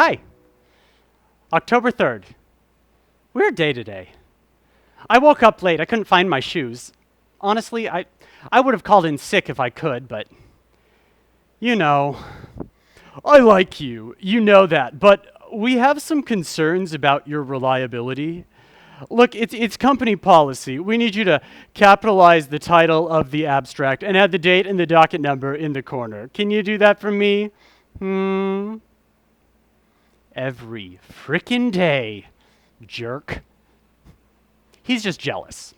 Hi. October 3rd. Weird day today. I woke up late. I couldn't find my shoes. Honestly, I would have called in sick if I could, but you know, I like you. You know that. But we have some concerns about your reliability. Look, it's company policy. We need you to capitalize the title of the abstract and add the date and the docket number in the corner. Can you do that for me? Every frickin' day, jerk. He's just jealous.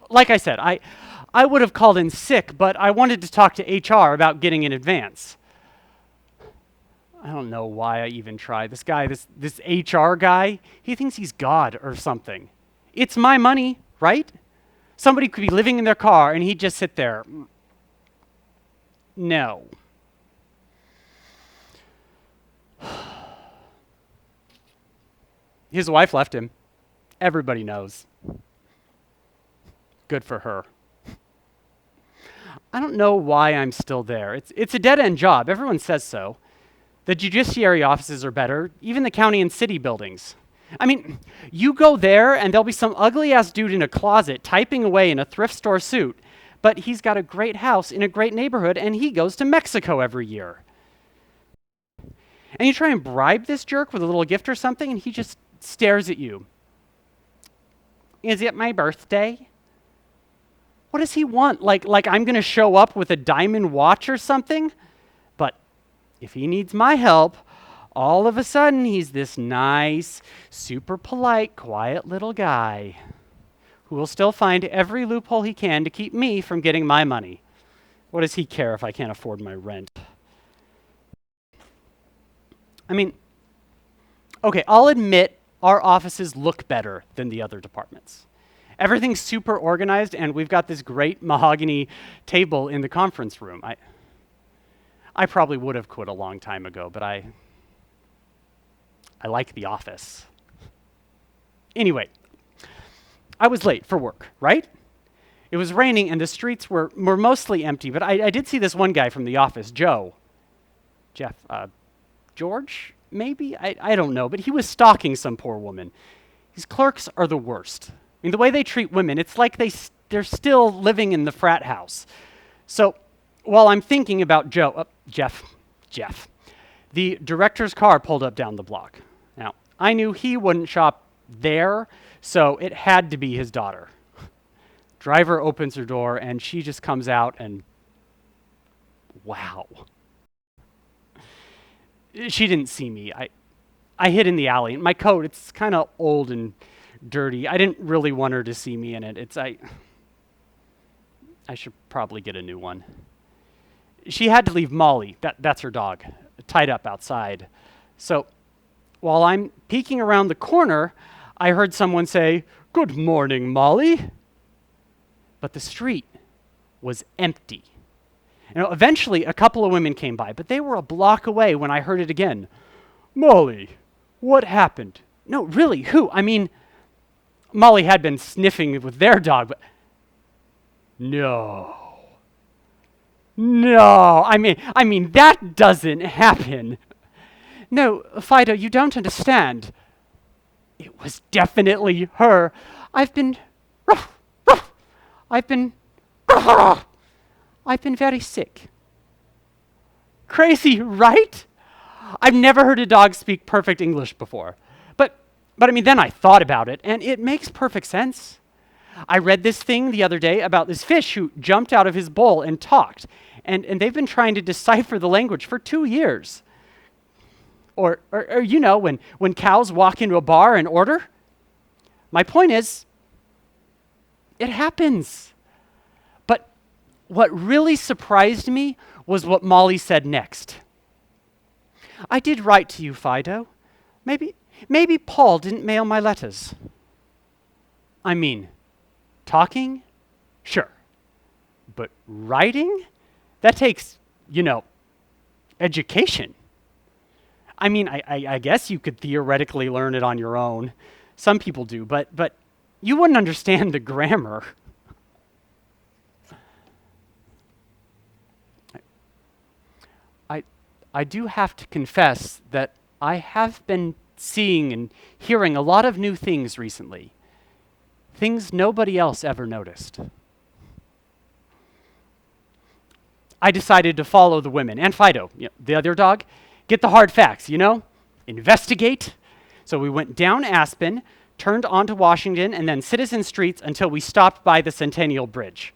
Like I said, I would have called in sick, but I wanted to talk to HR about getting in advance. I don't know why I even tried. This guy, this HR guy, he thinks he's God or something. It's my money, right? Somebody could be living in their car and he'd just sit there. No. His wife left him. Everybody knows. Good for her. I don't know why I'm still there. It's a dead-end job. Everyone says so. The judiciary offices are better, even the county and city buildings. I mean, you go there and there'll be some ugly-ass dude in a closet typing away in a thrift store suit, but he's got a great house in a great neighborhood and he goes to Mexico every year. And you try and bribe this jerk with a little gift or something and he just stares at you. Is it my birthday? What does he want? Like I'm gonna show up with a diamond watch or something? But if he needs my help, all of a sudden he's this nice, super polite, quiet little guy who will still find every loophole he can to keep me from getting my money. What does he care if I can't afford my rent? I mean, okay, I'll admit our offices look better than the other departments. Everything's super organized, and we've got this great mahogany table in the conference room. I probably would have quit a long time ago, but I like the office. Anyway, I was late for work, right? It was raining, and the streets were mostly empty, but I did see this one guy from the office, George, maybe? I don't know, but he was stalking some poor woman. These clerks are the worst. I mean, the way they treat women, it's like they're still living in the frat house. So while I'm thinking about Jeff, the director's car pulled up down the block. Now, I knew he wouldn't shop there, so it had to be his daughter. Driver opens her door, and she just comes out, and wow. She didn't see me. I hid in the alley. My coat, it's kind of old and dirty. I didn't really want her to see me in it. I should probably get a new one. She had to leave Molly, that's her dog, tied up outside. So while I'm peeking around the corner, I heard someone say, "Good morning, Molly." But the street was empty. Eventually, a couple of women came by, but they were a block away when I heard it again. "Molly, what happened?" No, really, who? I mean, Molly had been sniffing with their dog, but no. I mean, that doesn't happen. No, Fido, you don't understand. It was definitely her. I've been very sick. Crazy, right? I've never heard a dog speak perfect English before. But I mean, then I thought about it, and it makes perfect sense. I read this thing the other day about this fish who jumped out of his bowl and talked, and they've been trying to decipher the language for 2 years. Or you know, when cows walk into a bar and order. My point is, it happens. But what really surprised me was what Molly said next. "I did write to you, Fido. Maybe Paul didn't mail my letters." I mean, talking? Sure. But writing? That takes, education. I mean, I guess you could theoretically learn it on your own. Some people do, but you wouldn't understand the grammar. I do have to confess that I have been seeing and hearing a lot of new things recently. Things nobody else ever noticed. I decided to follow the women and Fido, the other dog, get the hard facts, investigate. So we went down Aspen, turned onto Washington, and then Citizen Streets until we stopped by the Centennial Bridge.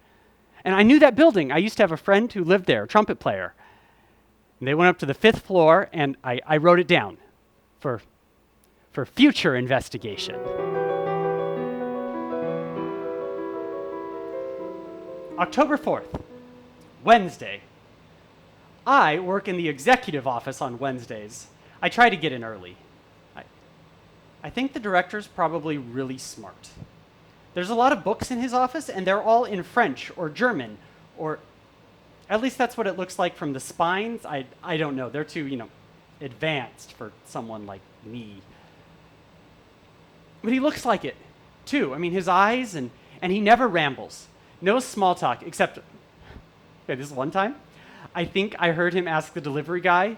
And I knew that building. I used to have a friend who lived there, a trumpet player. And they went up to the 5th floor, and I wrote it down for future investigation. October 4th, Wednesday. I work in the executive office on Wednesdays. I try to get in early. I think the director's probably really smart. There's a lot of books in his office, and they're all in French or German, or at least that's what it looks like from the spines. I don't know. They're too, advanced for someone like me. But he looks like it, too. I mean, his eyes, and he never rambles. No small talk, except, okay, this one time, I think I heard him ask the delivery guy,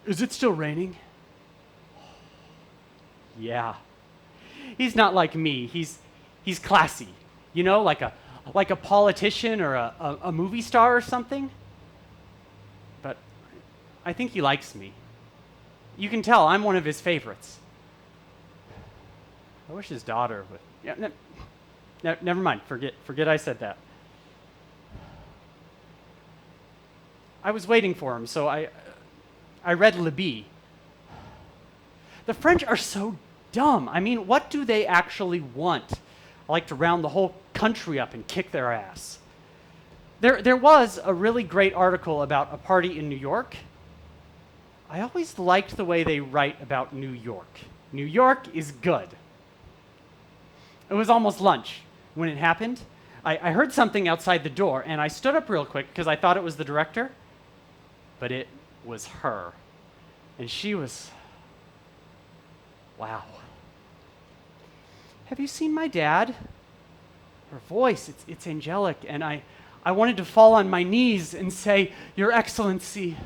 "Is it still raining?" Yeah. He's not like me. He's classy, like a politician or a movie star or something. But I think he likes me. You can tell I'm one of his favorites. I wish his daughter would. Yeah, never mind. Forget I said that. I was waiting for him, so I read Libby. The French are so dumb. I mean, what do they actually want? I like to round the whole country up and kick their ass. There was a really great article about a party in New York. I always liked the way they write about New York. New York is good. It was almost lunch when it happened. I heard something outside the door, and I stood up real quick because I thought it was the director, but it was her. And she was, wow. "Have you seen my dad?" Her voice, it's angelic, and I wanted to fall on my knees and say, "Your Excellency,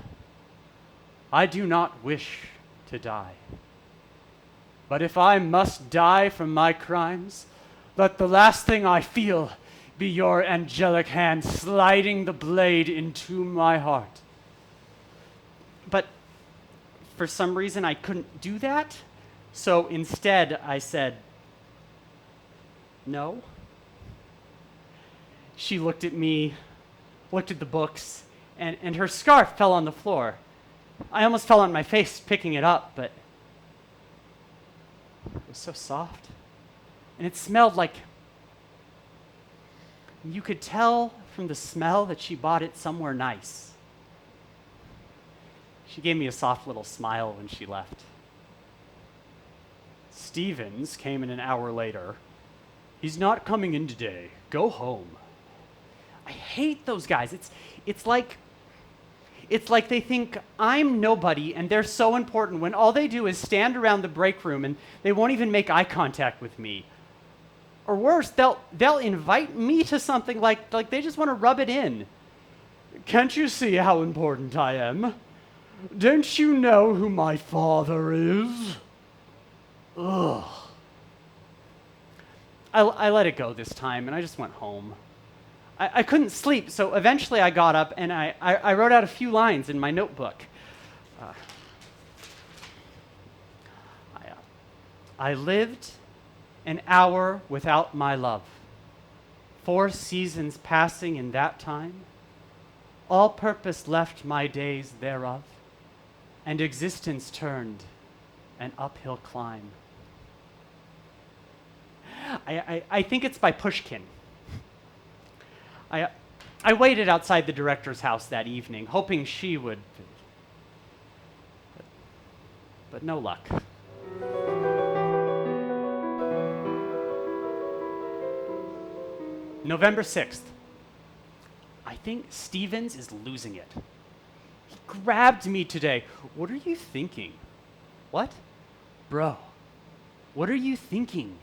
I do not wish to die. But if I must die from my crimes, let the last thing I feel be your angelic hand sliding the blade into my heart." But for some reason, I couldn't do that. So instead, I said, "No." She looked at me, looked at the books, and her scarf fell on the floor. I almost fell on my face picking it up, but it was so soft. And it smelled like, you could tell from the smell that she bought it somewhere nice. She gave me a soft little smile when she left. Stevens came in an hour later. "He's not coming in today. Go home." I hate those guys. It's like they think I'm nobody and they're so important when all they do is stand around the break room and they won't even make eye contact with me. Or worse, they'll invite me to something like they just want to rub it in. "Can't you see how important I am? Don't you know who my father is?" Ugh. I let it go this time, and I just went home. I couldn't sleep, so eventually I got up, and I wrote out a few lines in my notebook. I lived an hour without my love, 4 seasons passing in that time, all purpose left my days thereof, and existence turned an uphill climb. I think it's by Pushkin. I waited outside the director's house that evening, hoping she would, but no luck. November 6th. I think Stevens is losing it. He grabbed me today. "What are you thinking?" "What?" "Bro, what are you thinking?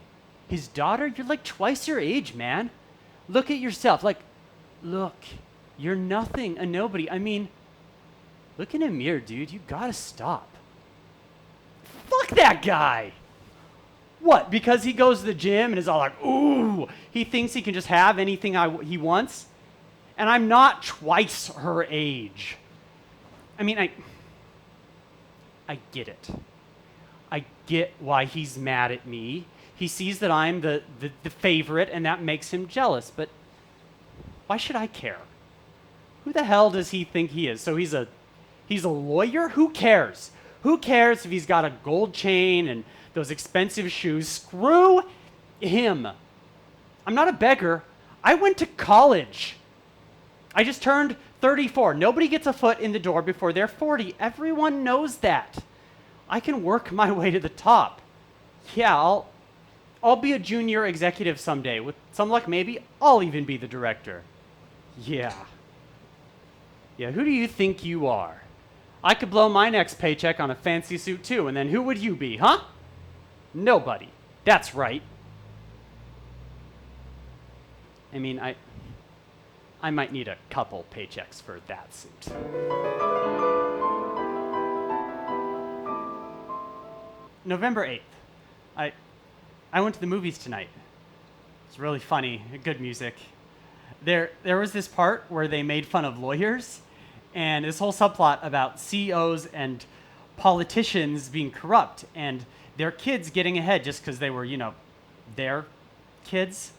His daughter? You're like twice your age, man. Look at yourself. Look, you're nothing, a nobody. I mean, Look in a mirror, dude. You gotta stop. Fuck that guy! What, because he goes to the gym and is all like, ooh, he thinks he can just have anything he wants? And I'm not twice her age. I mean, I get it. I get why he's mad at me. He sees that I'm the favorite, and that makes him jealous. But why should I care? Who the hell does he think he is? So he's a lawyer? Who cares? Who cares if he's got a gold chain and those expensive shoes? Screw him. I'm not a beggar. I went to college. I just turned 34. Nobody gets a foot in the door before they're 40. Everyone knows that. I can work my way to the top. Yeah, I'll be a junior executive someday. With some luck, maybe I'll even be the director. Yeah. Yeah, who do you think you are? I could blow my next paycheck on a fancy suit too, and then who would you be, huh? Nobody. That's right. I mean, I might need a couple paychecks for that suit. November 8th. I went to the movies tonight. It's really funny, good music. There was this part where they made fun of lawyers, and this whole subplot about CEOs and politicians being corrupt, and their kids getting ahead just because they were, their kids.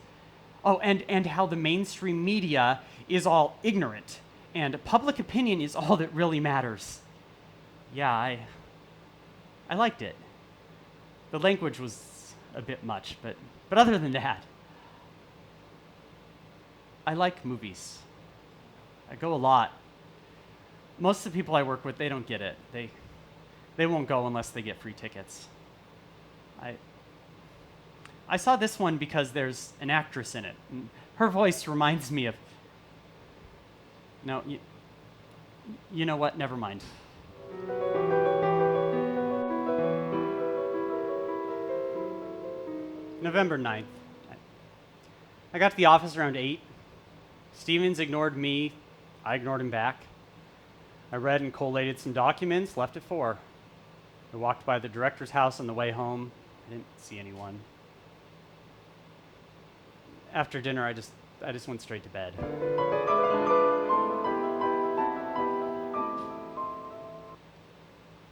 Oh, and how the mainstream media is all ignorant, and public opinion is all that really matters. Yeah, I liked it. The language was a bit much, but other than that, I like movies. I go a lot. Most of the people I work with, they don't get it. They won't go unless they get free tickets. I saw this one because there's an actress in it. And her voice reminds me of... No, you know what? Never mind. November 9th. I got to the office around 8. Stevens ignored me. I ignored him back. I read and collated some documents, left at 4. I walked by the director's house on the way home. I didn't see anyone. After dinner, I just went straight to bed.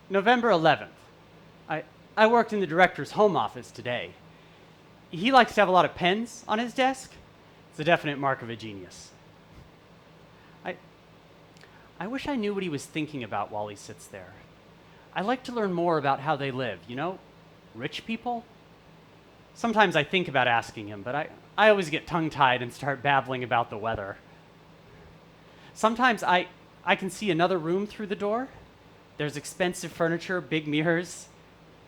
November 11th. I worked in the director's home office today. He likes to have a lot of pens on his desk. It's a definite mark of a genius. I wish I knew what he was thinking about while he sits there. I like to learn more about how they live, rich people. Sometimes I think about asking him, but I always get tongue-tied and start babbling about the weather. Sometimes I can see another room through the door. There's expensive furniture, big mirrors,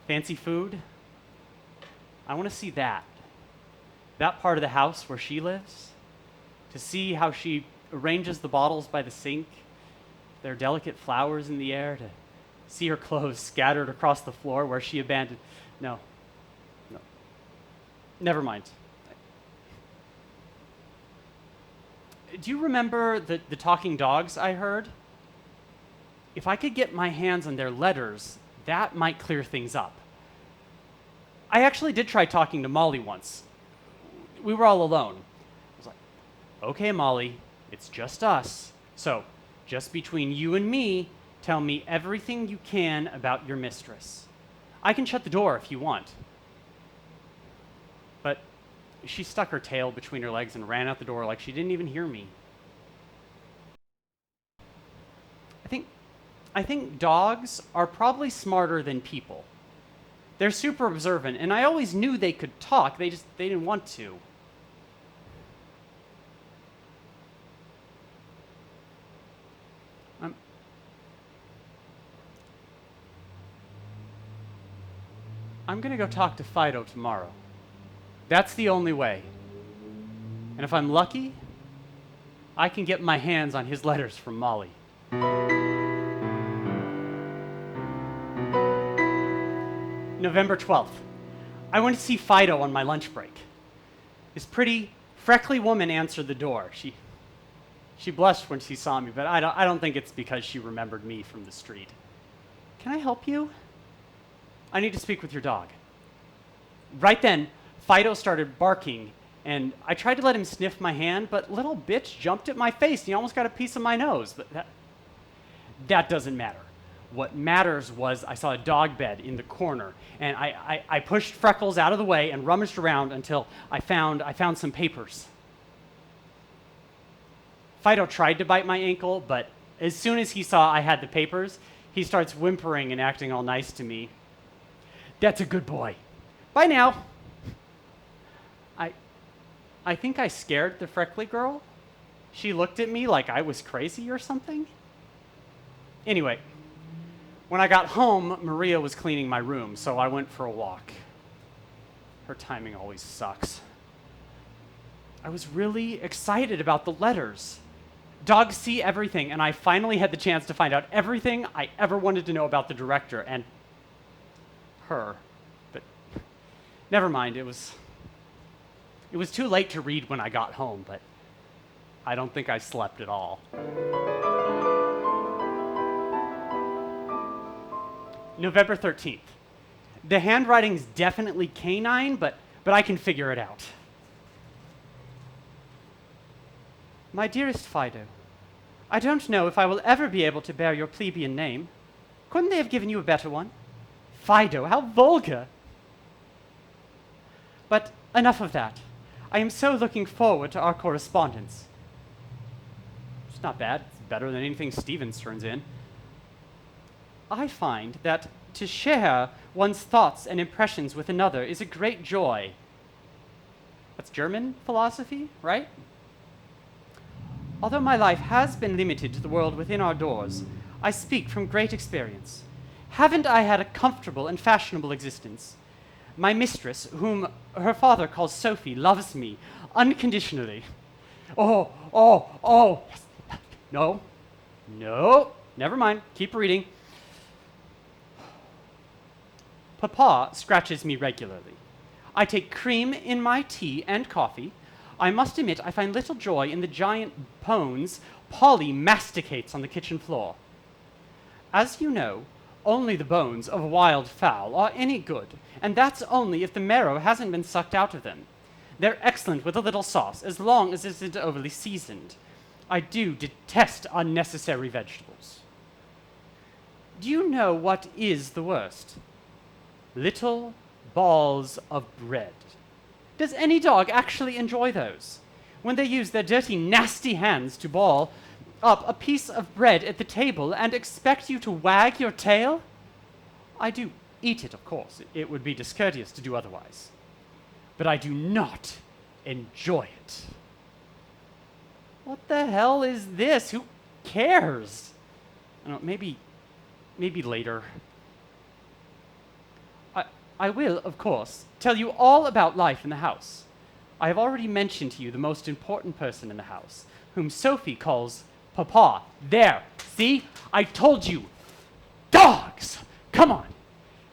fancy food. I want to see that part of the house where she lives, to see how she arranges the bottles by the sink, their delicate flowers in the air, to see her clothes scattered across the floor where she abandoned. No. Never mind. Do you remember the talking dogs I heard? If I could get my hands on their letters, that might clear things up. I actually did try talking to Molly once. We were all alone. I was like, okay, Molly, it's just us. So, just between you and me, tell me everything you can about your mistress. I can shut the door if you want. But she stuck her tail between her legs and ran out the door like she didn't even hear me. I think dogs are probably smarter than people. They're super observant, and I always knew they could talk, they didn't want to. I'm gonna go talk to Fido tomorrow. That's the only way. And if I'm lucky, I can get my hands on his letters from Molly. November 12th. I went to see Fido on my lunch break. This pretty, freckly woman answered the door. She blushed when she saw me, but I don't think it's because she remembered me from the street. Can I help you? I need to speak with your dog. Right then, Fido started barking, and I tried to let him sniff my hand, but little bitch jumped at my face, and he almost got a piece of my nose. But that doesn't matter. What matters was I saw a dog bed in the corner, and I pushed Freckles out of the way and rummaged around until I found some papers. Fido tried to bite my ankle, but as soon as he saw I had the papers, he starts whimpering and acting all nice to me. That's a good boy. Bye now. I think I scared the freckly girl. She looked at me like I was crazy or something. Anyway, when I got home, Maria was cleaning my room, so I went for a walk. Her timing always sucks. I was really excited about the letters. Dogs see everything, and I finally had the chance to find out everything I ever wanted to know about the director and her. But never mind, it was too late to read when I got home, but I don't think I slept at all. November 13th. The handwriting's definitely canine, but I can figure it out. My dearest Fido, I don't know if I will ever be able to bear your plebeian name. Couldn't they have given you a better one? Fido, how vulgar! But enough of that. I am so looking forward to our correspondence. It's not bad. It's better than anything Stevens turns in. I find that to share one's thoughts and impressions with another is a great joy. That's German philosophy, right? Although my life has been limited to the world within our doors, I speak from great experience. Haven't I had a comfortable and fashionable existence? My mistress, whom her father calls Sophie, loves me unconditionally. Yes. No, never mind, keep reading. Papa scratches me regularly. I take cream in my tea and coffee. I must admit I find little joy in the giant bones Polly masticates on the kitchen floor. As you know, only the bones of a wild fowl are any good, and that's only if the marrow hasn't been sucked out of them. They're excellent with a little sauce, as long as it isn't overly seasoned. I do detest unnecessary vegetables. Do you know what is the worst? Little balls of bread. Does any dog actually enjoy those? When they use their dirty, nasty hands to ball up a piece of bread at the table and expect you to wag your tail? I do eat it, of course. It would be discourteous to do otherwise. But I do not enjoy it. What the hell is this? Who cares? I don't know, maybe later. I will, of course, tell you all about life in the house. I have already mentioned to you the most important person in the house, whom Sophie calls Papa. There, see? I told you. Dogs! Come on.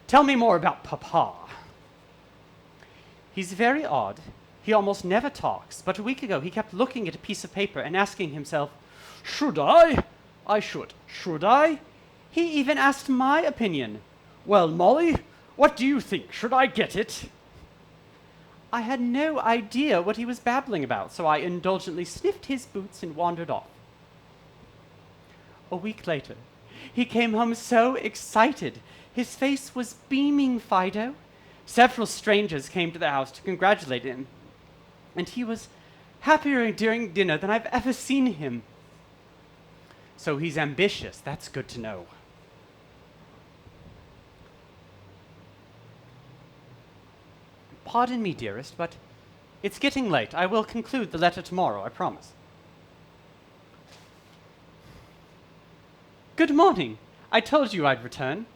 Tell me more about Papa. He's very odd. He almost never talks, but a week ago he kept looking at a piece of paper and asking himself, should I? I should. Should I? He even asked my opinion. Well, Molly, what do you think? Should I get it? I had no idea what he was babbling about, so I indulgently sniffed his boots and wandered off. A week later, he came home so excited. His face was beaming, Fido. Several strangers came to the house to congratulate him, and he was happier during dinner than I've ever seen him. So he's ambitious. That's good to know. Pardon me, dearest, but it's getting late. I will conclude the letter tomorrow, I promise. Good morning. I told you I'd return.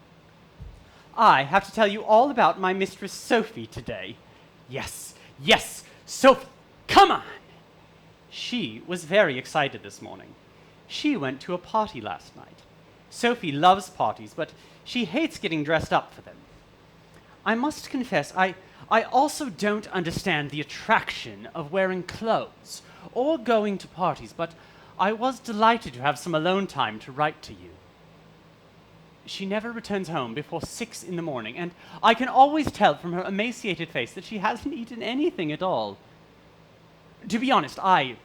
I have to tell you all about my mistress Sophie today. Yes, Sophie, come on! She was very excited this morning. She went to a party last night. Sophie loves parties, but she hates getting dressed up for them. I must confess, I also don't understand the attraction of wearing clothes or going to parties, but I was delighted to have some alone time to write to you. She never returns home before 6 in the morning, and I can always tell from her emaciated face that she hasn't eaten anything at all. To be honest, I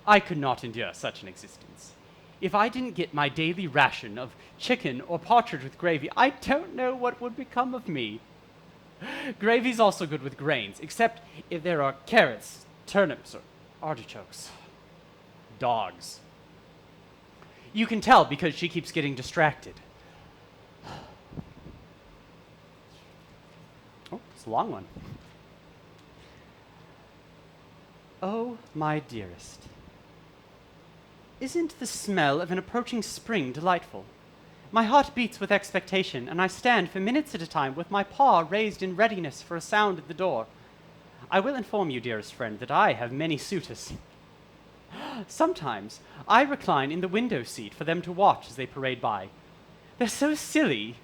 could not endure such an existence. If I didn't get my daily ration of chicken or partridge with gravy, I don't know what would become of me. Gravy's also good with grains, except if there are carrots, turnips, or artichokes. Dogs. You can tell because she keeps getting distracted. Oh, it's a long one. Oh, my dearest. Isn't the smell of an approaching spring delightful? My heart beats with expectation, and I stand for minutes at a time with my paw raised in readiness for a sound at the door. I will inform you, dearest friend, that I have many suitors. Sometimes I recline in the window seat for them to watch as they parade by. They're so silly.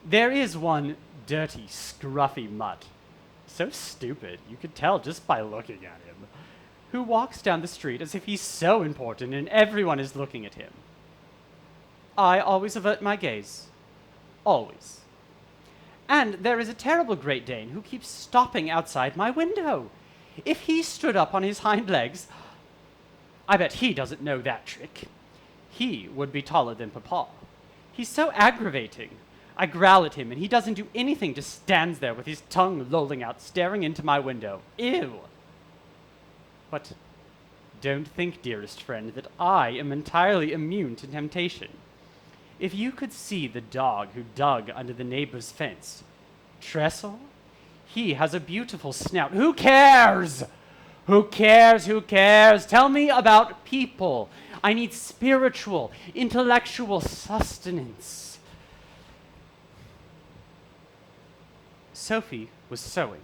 There is one dirty, scruffy mutt, so stupid you could tell just by looking at him, who walks down the street as if he's so important and everyone is looking at him. I always avert my gaze. Always. And there is a terrible Great Dane who keeps stopping outside my window. If he stood up on his hind legs, I bet he doesn't know that trick. He would be taller than Papa. He's so aggravating. I growl at him and he doesn't do anything, just stands there with his tongue lolling out, staring into my window. Ew! But don't think, dearest friend, that I am entirely immune to temptation. If you could see the dog who dug under the neighbor's fence, Trestle, he has a beautiful snout. Who cares? Who cares? Who cares? Tell me about people. I need spiritual, intellectual sustenance. Sophie was sewing.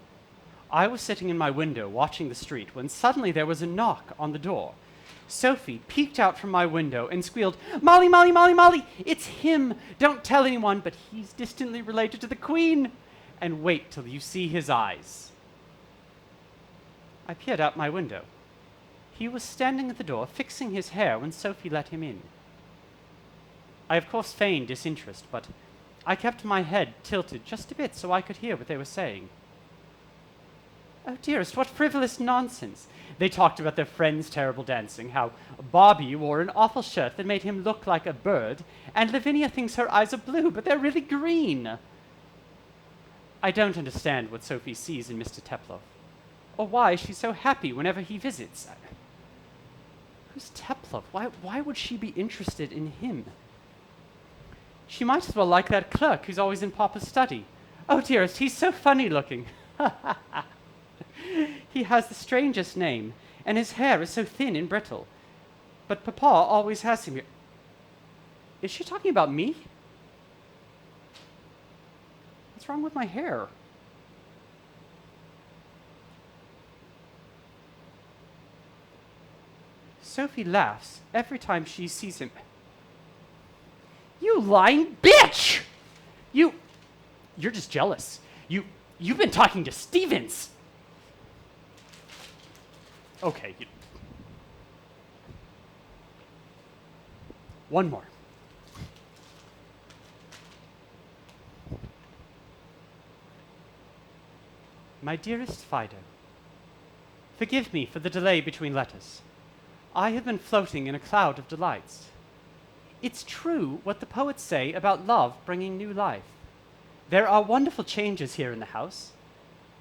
I was sitting in my window watching the street when suddenly there was a knock on the door. Sophie peeked out from my window and squealed, "Molly, Molly, Molly, Molly! It's him! Don't tell anyone, but he's distantly related to the Queen! And wait till you see his eyes." I peered out my window. He was standing at the door, fixing his hair when Sophie let him in. I of course feigned disinterest, but I kept my head tilted just a bit so I could hear what they were saying. Oh, dearest, what frivolous nonsense. They talked about their friend's terrible dancing, how Bobby wore an awful shirt that made him look like a bird, and Lavinia thinks her eyes are blue, but they're really green. I don't understand what Sophie sees in Mr. Teplov, or why she's so happy whenever he visits. Who's Teplov? Why would she be interested in him? She might as well like that clerk who's always in Papa's study. Oh, dearest, he's so funny looking. He has the strangest name, and his hair is so thin and brittle. But Papa always has him here. Is she talking about me? What's wrong with my hair? Sophie laughs every time she sees him. You lying bitch! You're just jealous. You've been talking to Stevens. Okay. One more. My dearest Fido, forgive me for the delay between letters. I have been floating in a cloud of delights. It's true what the poets say about love bringing new life. There are wonderful changes here in the house.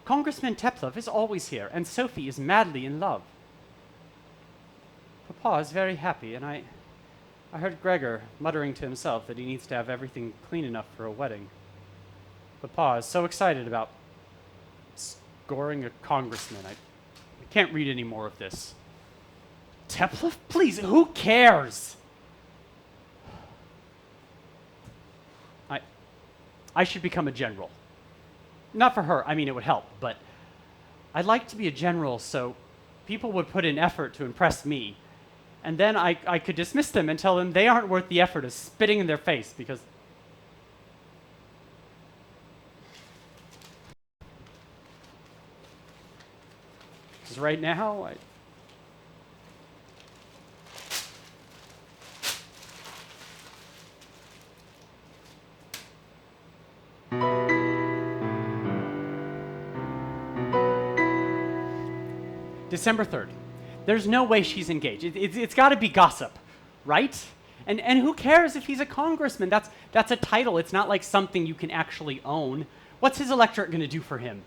Congressman Teplov is always here, and Sophie is madly in love. Papa is very happy, and I heard Gregor muttering to himself that he needs to have everything clean enough for a wedding. Papa is so excited about scoring a congressman. I can't read any more of this. Teplov? Please, who cares? I should become a general. Not for her, I mean, it would help, but I'd like to be a general so people would put in effort to impress me, and then I could dismiss them and tell them they aren't worth the effort of spitting in their face because right now, December 3rd. There's no way she's engaged. It's got to be gossip, right? And who cares if he's a congressman? That's a title. It's not like something you can actually own. What's his electorate going to do for him?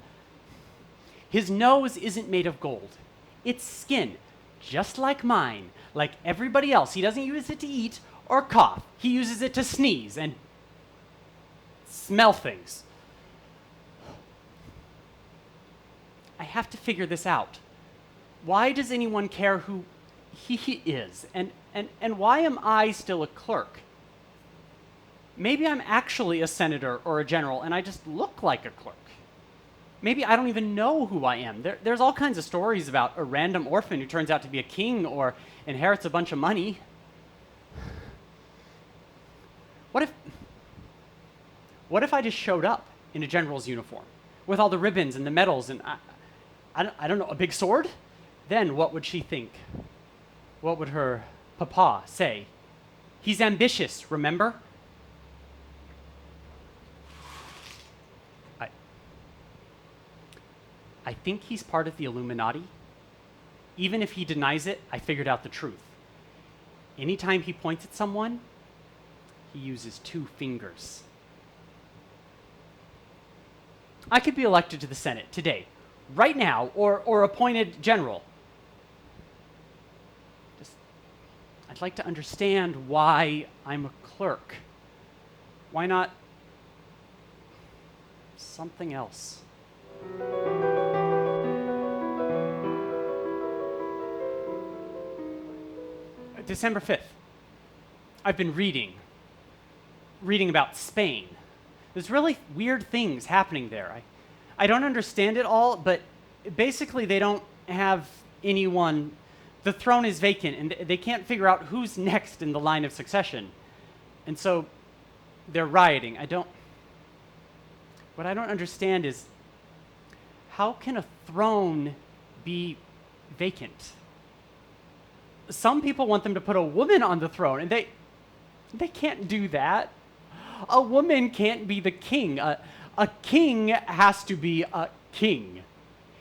His nose isn't made of gold. It's skin, just like mine, like everybody else. He doesn't use it to eat or cough. He uses it to sneeze and smell things. I have to figure this out. Why does anyone care who he is? And why am I still a clerk? Maybe I'm actually a senator or a general and I just look like a clerk. Maybe I don't even know who I am. There's all kinds of stories about a random orphan who turns out to be a king or inherits a bunch of money. What if I just showed up in a general's uniform with all the ribbons and the medals and I don't know, a big sword? Then what would she think? What would her papa say? He's ambitious, remember? I think he's part of the Illuminati. Even if he denies it, I figured out the truth. Anytime he points at someone, he uses 2 fingers. I could be elected to the Senate today, right now, or appointed general. I'd like to understand why I'm a clerk. Why not something else? December 5th. I've been reading about Spain. There's really weird things happening there. I don't understand it all, but basically they don't have anyone. The throne is vacant, and they can't figure out who's next in the line of succession. And so they're rioting. What I don't understand is, how can a throne be vacant? Some people want them to put a woman on the throne, and they can't do that. A woman can't be the king. A king has to be a king.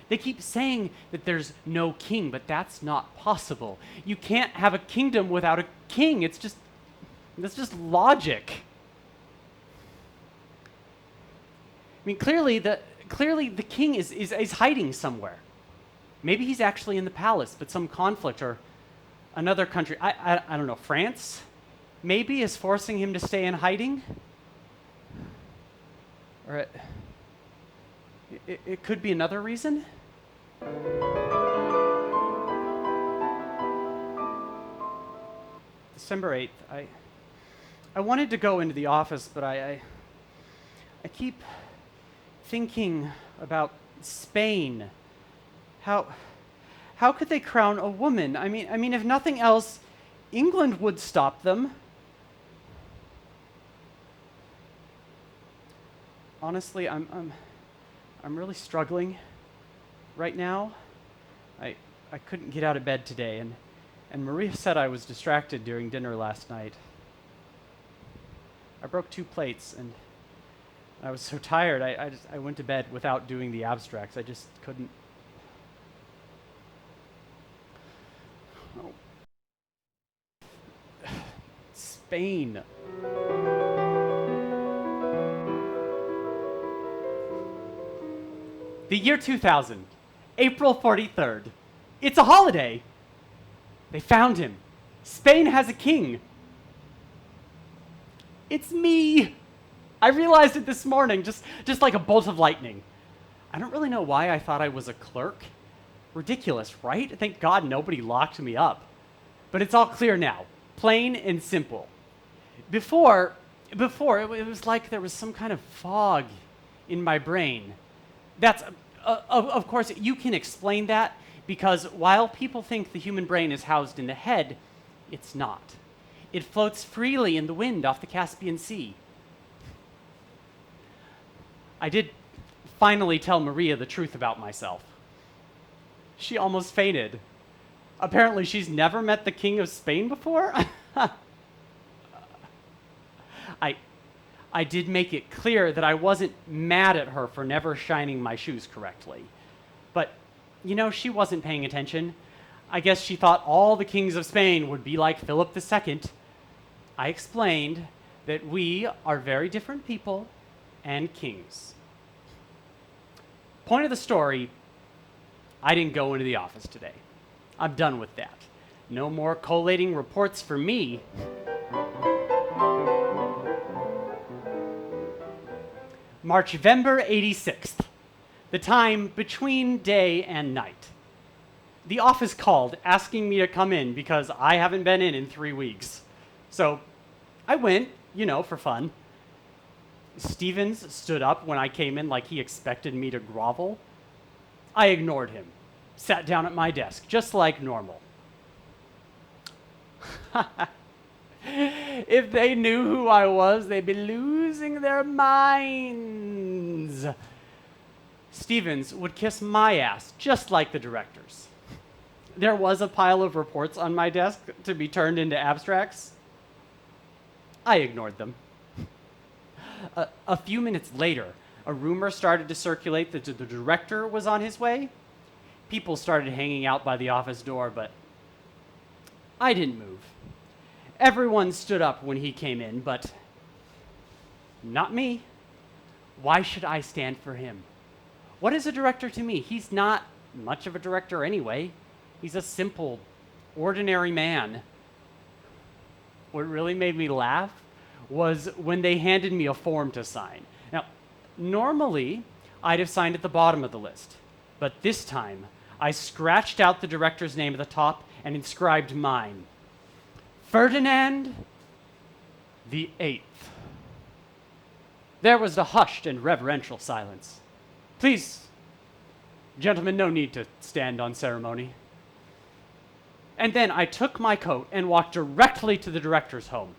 They keep saying that there's no king, but that's not possible. You can't have a kingdom without a king. That's just logic. I mean, clearly the king is hiding somewhere. Maybe he's actually in the palace, but some conflict or another country, I don't know, France, maybe is forcing him to stay in hiding. Or it could be another reason. December 8th, I wanted to go into the office, but I keep thinking about Spain. How could they crown a woman? I mean, if nothing else, England would stop them. Honestly, I'm really struggling right now. I couldn't get out of bed today, and Maria said I was distracted during dinner last night. I broke 2 plates, and I was so tired, I went to bed without doing the abstracts. I just couldn't. Oh. Spain. The year 2000, April 43rd. It's a holiday. They found him. Spain has a king. It's me. I realized it this morning, just like a bolt of lightning. I don't really know why I thought I was a clerk. Ridiculous, right? Thank God nobody locked me up. But it's all clear now, plain and simple. Before it was like there was some kind of fog in my brain. That's, of course, you can explain that, because while people think the human brain is housed in the head, it's not. It floats freely in the wind off the Caspian Sea. I did finally tell Maria the truth about myself. She almost fainted. Apparently she's never met the King of Spain before? I did make it clear that I wasn't mad at her for never shining my shoes correctly. But She wasn't paying attention. I guess she thought all the kings of Spain would be like Philip II. I explained that we are very different people and kings. Point of the story, I didn't go into the office today. I'm done with that. No more collating reports for me. Marchvember 86th, the time between day and night. The office called asking me to come in because I haven't been in 3 weeks. So I went, for fun. Stevens stood up when I came in like he expected me to grovel. I ignored him, sat down at my desk, just like normal. If they knew who I was, they'd be losing their minds. Stevens would kiss my ass, just like the directors. There was a pile of reports on my desk to be turned into abstracts. I ignored them. A few minutes later, a rumor started to circulate that the director was on his way. People started hanging out by the office door, but I didn't move. Everyone stood up when he came in, but not me. Why should I stand for him? What is a director to me? He's not much of a director anyway. He's a simple, ordinary man. What really made me laugh was when they handed me a form to sign. Now, normally, I'd have signed at the bottom of the list, but this time, I scratched out the director's name at the top and inscribed mine. Ferdinand the Eighth. There was a hushed and reverential silence. Please, gentlemen, no need to stand on ceremony. And then I took my coat and walked directly to the director's home.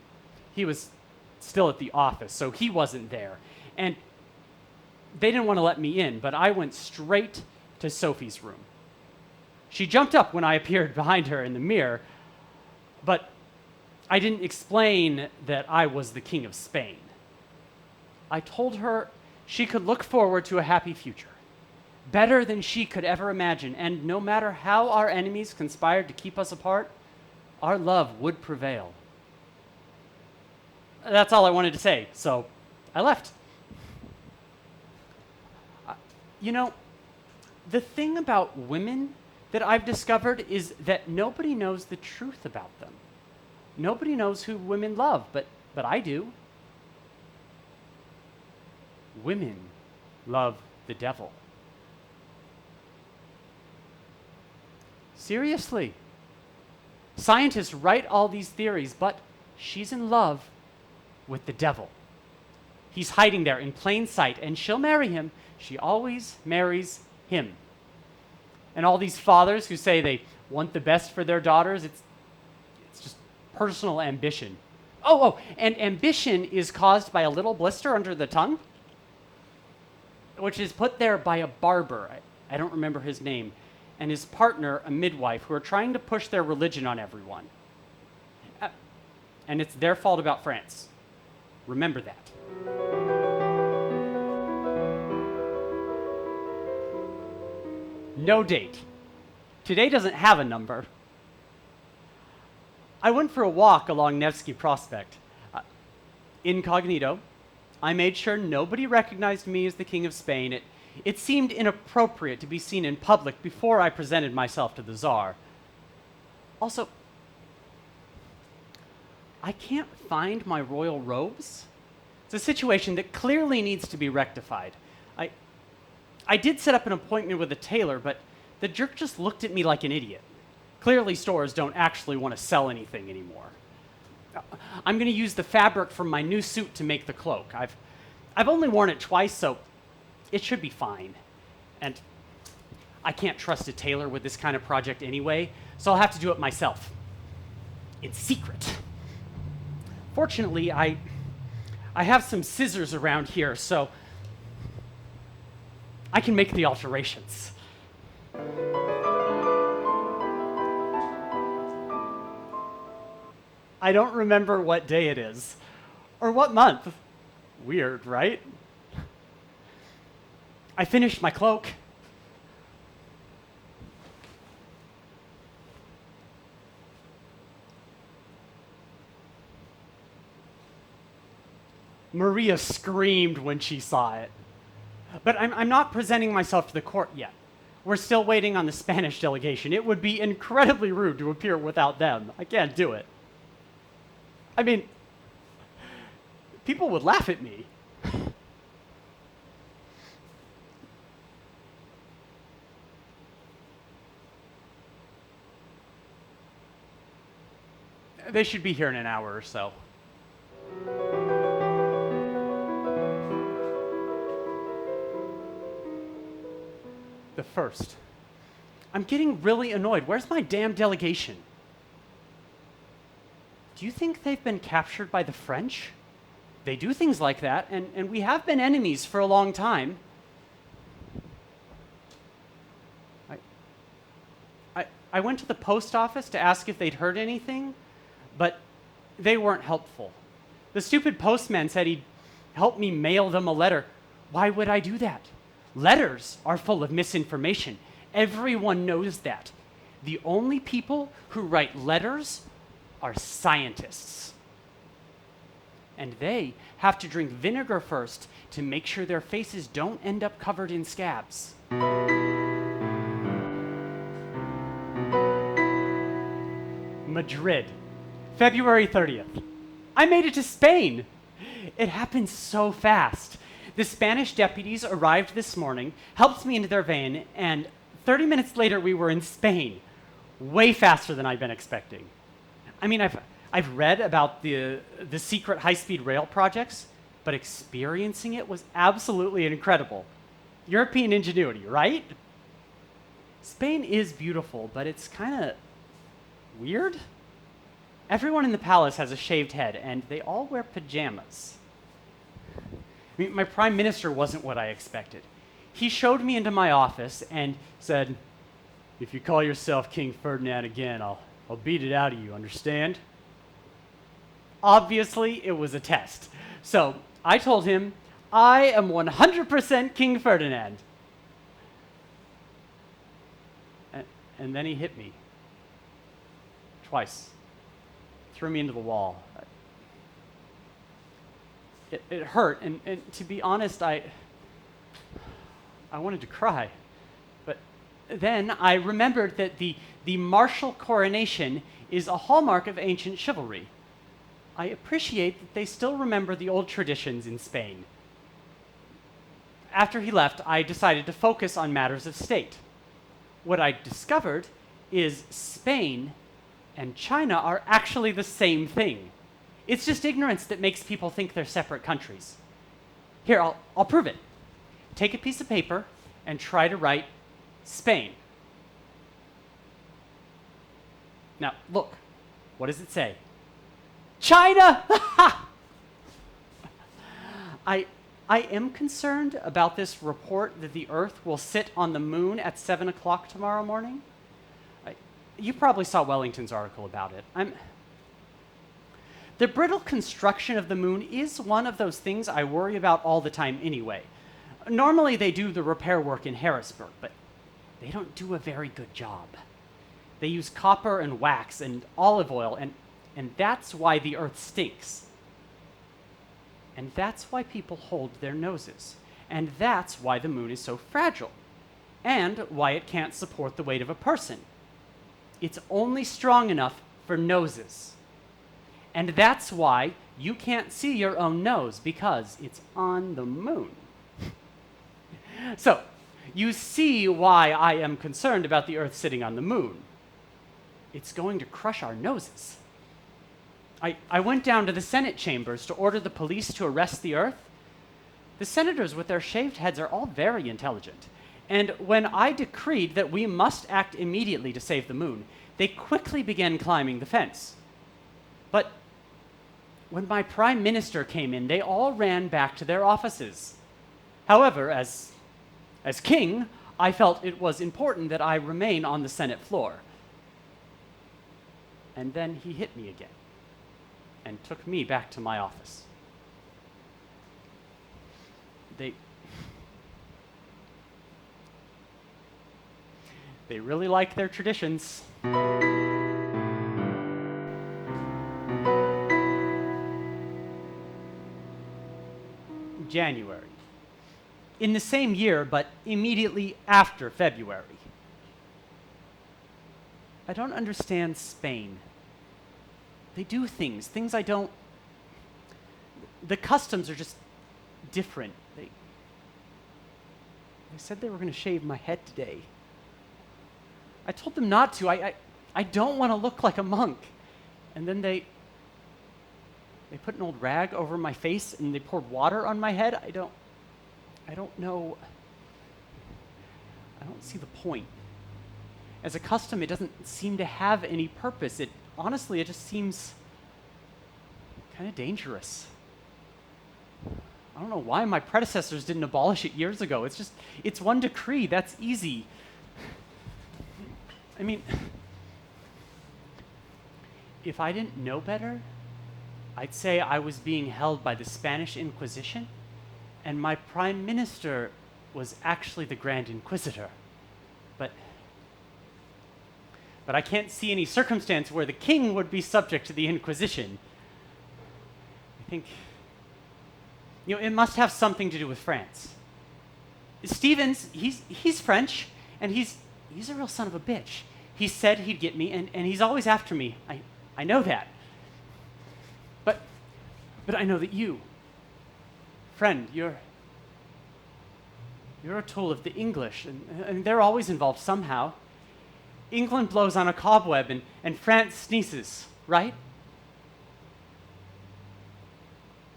He was still at the office, so he wasn't there. And they didn't want to let me in, but I went straight to Sophie's room. She jumped up when I appeared behind her in the mirror, but I didn't explain that I was the King of Spain. I told her she could look forward to a happy future, better than she could ever imagine, and no matter how our enemies conspired to keep us apart, our love would prevail. That's all I wanted to say, so I left. The thing about women that I've discovered is that nobody knows the truth about them. Nobody knows who women love, but I do. Women love the devil. Seriously. Scientists write all these theories, but she's in love with the devil. He's hiding there in plain sight, and she'll marry him. She always marries him. And all these fathers who say they want the best for their daughters, it's just personal ambition. And ambition is caused by a little blister under the tongue, which is put there by a barber. I don't remember his name, and his partner, a midwife, who are trying to push their religion on everyone. And it's their fault about France. Remember that. No date. Today doesn't have a number. I went for a walk along Nevsky Prospect. Incognito. I made sure nobody recognized me as the King of Spain. It seemed inappropriate to be seen in public before I presented myself to the Tsar. Also, I can't find my royal robes. It's a situation that clearly needs to be rectified. I did set up an appointment with a tailor, but the jerk just looked at me like an idiot. Clearly stores don't actually want to sell anything anymore. I'm going to use the fabric from my new suit to make the cloak. I've only worn it twice, so it should be fine. And I can't trust a tailor with this kind of project anyway, so I'll have to do it myself. In secret. Fortunately, I have some scissors around here, so I can make the alterations. I don't remember what day it is, or what month. Weird, right? I finished my cloak. Maria screamed when she saw it. But I'm not presenting myself to the court yet. We're still waiting on the Spanish delegation. It would be incredibly rude to appear without them. I can't do it. I mean, people would laugh at me. They should be here in an hour or so. The first. I'm getting really annoyed. Where's my damn delegation? Do you think they've been captured by the French? They do things like that, and we have been enemies for a long time. I went to the post office to ask if they'd heard anything, but they weren't helpful. The stupid postman said he'd help me mail them a letter. Why would I do that? Letters are full of misinformation. Everyone knows that. The only people who write letters are scientists. And they have to drink vinegar first to make sure their faces don't end up covered in scabs. Madrid, February 30th. I made it to Spain. It happened so fast. The Spanish deputies arrived this morning, helped me into their van, and 30 minutes later we were in Spain. Way faster than I'd been expecting. I mean, I've read about the secret high-speed rail projects, but experiencing it was absolutely incredible. European ingenuity, right? Spain is beautiful, but it's kind of weird. Everyone in the palace has a shaved head, and they all wear pajamas. I mean, my prime minister wasn't what I expected. He showed me into my office and said, "If you call yourself King Ferdinand again, I'll beat it out of you, understand?" Obviously, it was a test. So I told him, I am 100% King Ferdinand. And then he hit me. Twice. Threw me into the wall. It hurt, and to be honest, I wanted to cry. But then I remembered that the martial coronation is a hallmark of ancient chivalry. I appreciate that they still remember the old traditions in Spain. After he left, I decided to focus on matters of state. What I discovered is Spain and China are actually the same thing. It's just ignorance that makes people think they're separate countries. Here, I'll prove it. Take a piece of paper and try to write Spain. Now, look. What does it say? China! I am concerned about this report that the Earth will sit on the moon at 7 o'clock tomorrow morning. You probably saw Wellington's article about it. The brittle construction of the moon is one of those things I worry about all the time anyway. Normally they do the repair work in Harrisburg, but they don't do a very good job. They use copper and wax and olive oil, and that's why the Earth stinks. And that's why people hold their noses. And that's why the moon is so fragile. And why it can't support the weight of a person. It's only strong enough for noses. And that's why you can't see your own nose, because it's on the moon. So, you see why I am concerned about the Earth sitting on the moon. It's going to crush our noses. I went down to the Senate chambers to order the police to arrest the Earth. The senators with their shaved heads are all very intelligent. And when I decreed that we must act immediately to save the moon, they quickly began climbing the fence. But when my prime minister came in, they all ran back to their offices. However, as king, I felt it was important that I remain on the Senate floor. And then he hit me again and took me back to my office. They really like their traditions. January. In the same year, but immediately after February. I don't understand Spain. They do things I don't. The customs are just different. They said they were going to shave my head today. I told them not to. I don't want to look like a monk. And then they put an old rag over my face and they poured water on my head. I don't know. I don't see the point. As a custom, it doesn't seem to have any purpose. Honestly, it just seems kind of dangerous. I don't know why my predecessors didn't abolish it years ago. It's one decree. That's easy. I mean, if I didn't know better, I'd say I was being held by the Spanish Inquisition, and my prime minister was actually the Grand Inquisitor. But I can't see any circumstance where the king would be subject to the Inquisition. I think, it must have something to do with France. Stevens, he's French, and he's a real son of a bitch. He said he'd get me, and he's always after me. I know that. But I know that you, friend, you're a tool of the English, and they're always involved somehow. England blows on a cobweb, and France sneezes, right?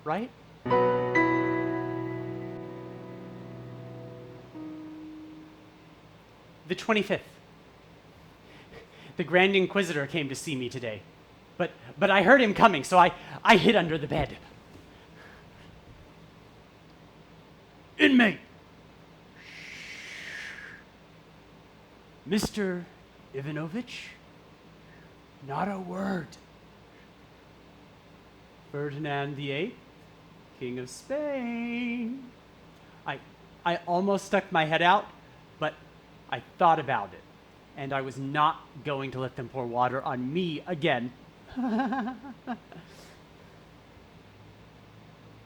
Right? The 25th. The Grand Inquisitor came to see me today. But I heard him coming, so I hid under the bed. Inmate! Mr. Ivanovich? Not a word. Ferdinand VIII, King of Spain. I almost stuck my head out, but I thought about it, and I was not going to let them pour water on me again.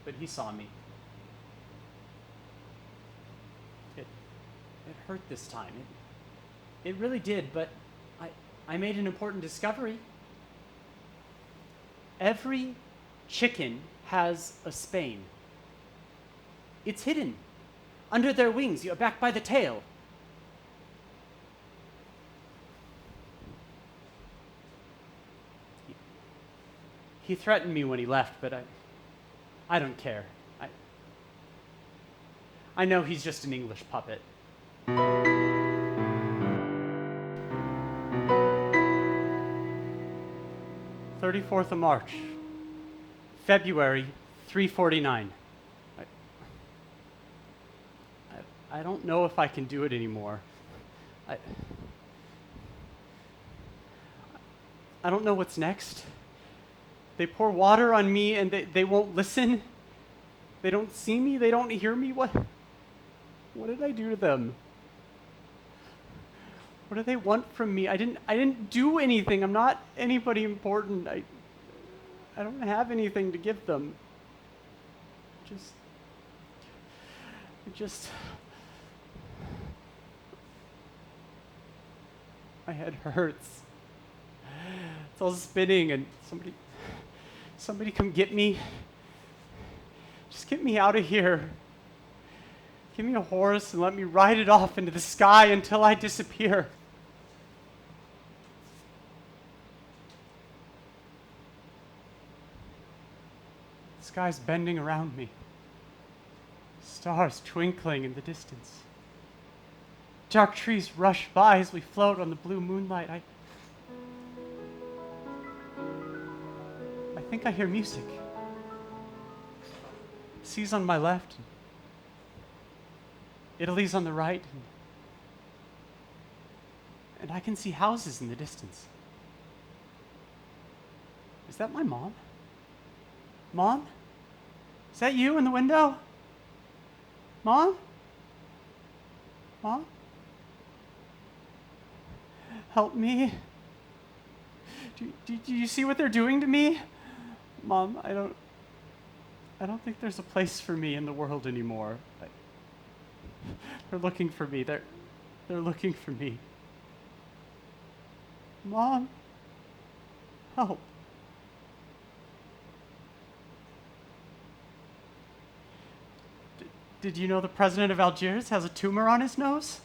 But he saw me. It hurt this time. It really did, but I made an important discovery. Every chicken has a spane. It's hidden under their wings, back by the tail. He threatened me when he left, but I don't care. I know he's just an English puppet. 34th of March, February, 3:49. I don't know if I can do it anymore. I don't know what's next. They pour water on me and they won't listen. They don't see me. They don't hear me. What did I do to them? What do they want from me? I didn't do anything. I'm not anybody important. I don't have anything to give them. My head hurts. It's all spinning, and somebody come get me. Just get me out of here. Give me a horse and let me ride it off into the sky until I disappear. The sky's bending around me. Stars twinkling in the distance. Dark trees rush by as we float on the blue moonlight. I think I hear music. The sea's on my left. Italy's on the right, and I can see houses in the distance. Is that my mom? Mom? Is that you in the window? Mom? Mom? Help me. Do you see what they're doing to me? Mom, I don't think there's a place for me in the world anymore. They're looking for me. They're looking for me. Mom, help. Did you know the president of Algiers has a tumor on his nose?